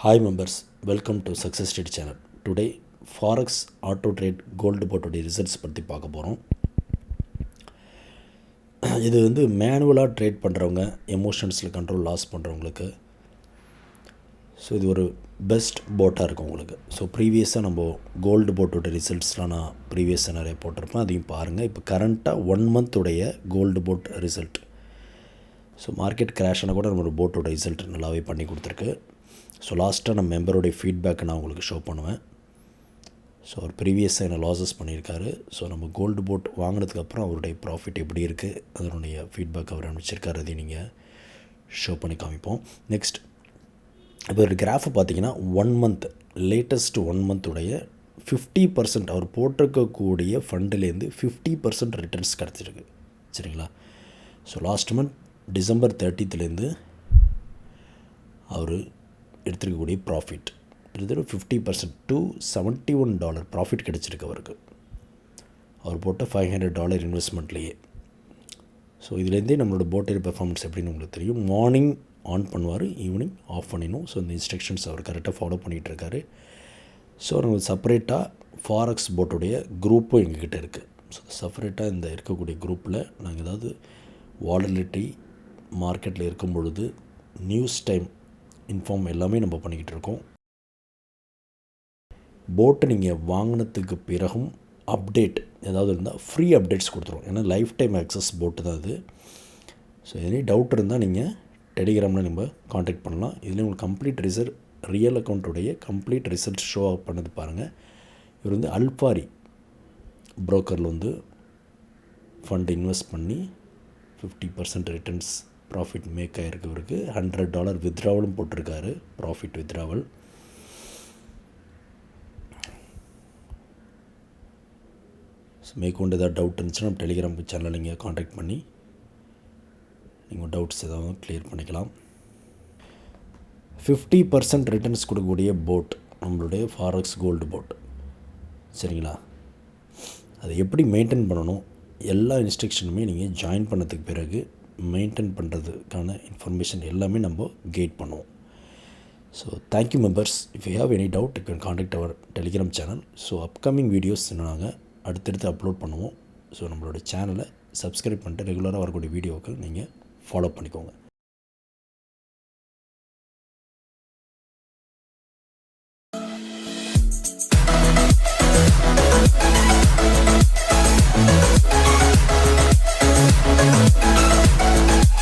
Hi members, welcome to Success Trade channel. Today Forex Auto Trade Gold போட்டோடைய results பற்றி பார்க்க போகிறோம். இது வந்து மேனுவலாக ட்ரேட் பண்ணுறவங்க, எமோஷன்ஸில் கண்ட்ரோல் லாஸ் பண்ணுறவங்களுக்கு ஸோ இது ஒரு பெஸ்ட் போட்டாக இருக்கும் உங்களுக்கு. ஸோ ப்ரீவியஸாக நம்ம கோல்டு போட்டோட ரிசல்ட்ஸ்லாம் நான் ப்ரீவியஸாக நிறைய போட்டிருப்பேன், அதையும் பாருங்கள். இப்போ கரண்ட்டாக 1 மந்த்துடைய gold bot result. So market crash ஆனால் கூட நம்மளோட போட்டோட ரிசல்ட் நல்லாவே பண்ணி கொடுத்துருக்கு. ஸோ லாஸ்ட்டாக நம்ம மெம்பருடைய ஃபீட்பேக்கை நான் உங்களுக்கு ஷோ பண்ணுவேன். ஸோ அவர் ப்ரீவியஸாக என்ன லாஸஸ் பண்ணியிருக்காரு. ஸோ நம்ம கோல்டு போட் வாங்கினதுக்கப்புறம் அவருடைய ப்ராஃபிட் எப்படி இருக்குது, அதனுடைய ஃபீட்பேக் அவர் அனுப்பிச்சிருக்காரு, அதையும் நீங்கள் ஷோ பண்ணி காமிப்போம். நெக்ஸ்ட் இப்போ ஒரு கிராஃபை பார்த்தீங்கன்னா 1 மந்த் லேட்டஸ்ட் 1 மந்த்துடைய 50% அவர் போட்டிருக்கக்கூடிய ஃபண்டுலேருந்து 50% ரிட்டர்ன்ஸ் கிடச்சிருக்கு. சரிங்களா? ஸோ லாஸ்ட் மந்த் டிசம்பர் 30லேருந்து அவர் எடுத்துருக்கக்கூடிய ப்ராஃபிட் கிட்டத்தட்ட 50% $271 ப்ராஃபிட் கிடச்சிருக்கு அவருக்கு. அவர் போட்ட $500 இன்வெஸ்ட்மெண்ட்லேயே. ஸோ இதுலேருந்தே நம்மளோட போட்டர் பெர்ஃபார்மன்ஸ் எப்படின்னு உங்களுக்கு தெரியும். மார்னிங் ஆன் பண்ணுவார், ஈவினிங் ஆஃப் பண்ணிடணும். ஸோ இந்த இன்ஸ்ட்ரக்ஷன்ஸ் அவர் கரெக்டாக ஃபாலோ பண்ணிகிட்ருக்காரு. ஸோ நம்ம செப்பரேட்டாக ஃபாரெக்ஸ் போட்டுடைய குரூப்பும் எங்ககிட்ட இருக்குது. ஸோ செப்பரேட்டாக இந்த இருக்கக்கூடிய குரூப்பில் நாங்கள் ஏதாவது வாலட்டிலிட்டி மார்க்கெட்டில் இருக்கும் பொழுது நியூஸ் டைம் இன்ஃபார்ம் எல்லாமே நம்ம பண்ணிக்கிட்டு இருக்கோம். போட்டை நீங்கள் வாங்கினதுக்கு பிறகும் அப்டேட் ஏதாவது இருந்தால் ஃப்ரீ அப்டேட்ஸ் கொடுத்துருவோம். ஏன்னா லைஃப் டைம் ஆக்சஸ் போட்டு தான் அது. ஸோ எனி டவுட் இருந்தால் நீங்கள் டெலிகிராமில் நம்ம காண்டாக்ட் பண்ணலாம். இதில் உங்களுக்கு கம்ப்ளீட் ரியல் அக்கௌண்ட்டுடைய கம்ப்ளீட் ரிசல்ட் ஷோ அப் பண்ணது பாருங்கள். இவர் வந்து அல்பாரி புரோக்கரில் வந்து ஃபண்ட் இன்வெஸ்ட் பண்ணி 50% ரிட்டர்ன்ஸ் ப்ராஃபிட் மேக் ஆகிருக்கு. இவருக்கு $100 வித்ட்ராவலும் போட்டிருக்காரு, ப்ராஃபிட் வித்ட்ராவல். ஸோ மேற்கொண்டு ஏதாவது டவுட் இருந்துச்சுன்னா நம்ம டெலிகிராம் சேனலில் நீங்கள் காண்டாக்ட் பண்ணி நீங்கள் டவுட்ஸ் ஏதாவது கிளியர் பண்ணிக்கலாம். 50% ரிட்டர்ன்ஸ் கொடுக்கக்கூடிய போட் நம்மளுடைய ஃபாரெக்ஸ் கோல்டு போட். சரிங்களா? அதை எப்படி மெயின்டைன் பண்ணணும், எல்லா இன்ஸ்ட்ரக்ஷனுமே நீங்கள் ஜாயின் பண்ணதுக்கு பிறகு மெயின்டைன் பண்ணுறதுக்கான இன்ஃபர்மேஷன் எல்லாமே நம்ம கெயிட் பண்ணுவோம். So thank you members. If you have any doubt you can contact our Telegram channel. So upcoming videos நாங்கள் அடுத்தடுத்து அப்லோட் பண்ணுவோம். ஸோ நம்மளோட சேனலை சப்ஸ்கிரைப் பண்ணிட்டு ரெகுலராக வரக்கூடிய வீடியோவுக்கு நீங்கள் ஃபாலோ பண்ணிக்கோங்க.